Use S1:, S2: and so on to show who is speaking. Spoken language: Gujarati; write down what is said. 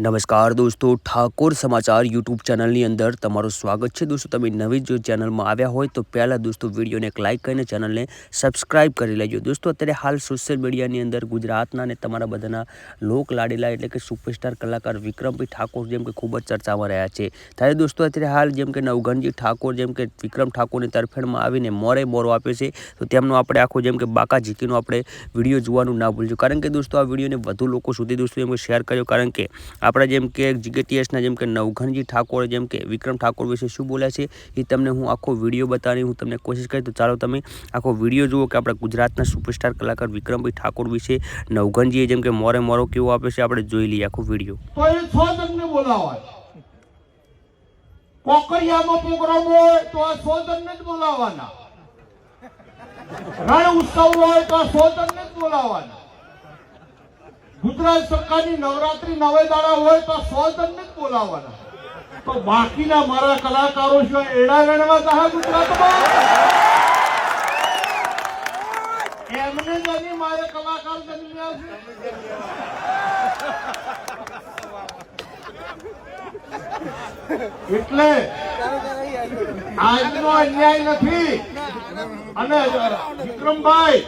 S1: નમસ્કાર દોસ્તો, ઠાકોર સમાચાર યુટ્યુબ ચેનલની અંદર તમારું સ્વાગત છે। દોસ્તો તમે નવી જો ચેનલમાં આવ્યા હોય તો પહેલાં દોસ્તો વિડીયોને એક લાઇક કરીને ચેનલને સબસ્ક્રાઇબ કરી લેજો। દોસ્તો અત્યારે હાલ સોશિયલ મીડિયાની અંદર ગુજરાતના અને તમારા બધાના લોક લાડીલા એટલે કે સુપરસ્ટાર કલાકાર વિક્રમભાઈ ઠાકોર જેમ કે ખૂબ જ ચર્ચામાં રહ્યા છે। ત્યારે દોસ્તો અત્યારે હાલ જેમ કે નવઘણજી ઠાકોર જેમ કે વિક્રમ ઠાકોરની તરફેણમાં આવીને મોરો આપ્યો છે, તો તેમનો આપણે આખો જેમ કે બાકા ઝીકીનો આપણે વિડીયો જોવાનું ના ભૂલજો, કારણ કે દોસ્તો આ વિડીયોને વધુ લોકો સુધી દોસ્તો એમ શેર કર્યો, કારણ કે આપણા જેમ કે જીકેટીએસના જેમ કે નવઘણજી ઠાકોર જેમ કે વિક્રમ ઠાકોર વિશે શું બોલ્યા છે એ તમને હું આખો વિડીયો બતાવી હું તમને કોશિશ કરી। તો ચાલો તમે આખો વિડીયો જુઓ કે આપણા ગુજરાતના સુપરસ્ટાર કલાકાર વિક્રમભાઈ ઠાકોર વિશે નવઘણજીએ જેમ કે મોરો કેવો આપે છે, આપણે જોઈ લઈએ આખો વિડીયો।
S2: તો એ 6 જણને બોલાવાય, કોકરિયામાં પ્રોગ્રામ હોય તો આ 100 જણને જ બોલાવવાના, રણ ઉત્સવ હોય તો આ 100 જણને જ બોલાવવાના, ગુજરાત સરકારની નવરાત્રી 9 દાડા હોય તો 100 જણને જ બોલાવવાના। તો બાકીના મારા કલાકારો છે એડા વેણવા જહા ગુજરાતમાં, એમને જ મારે કલાકાર જન્મ્યા છે, એટલે આજનો અન્યાય નથી। અને વિક્રમભાઈ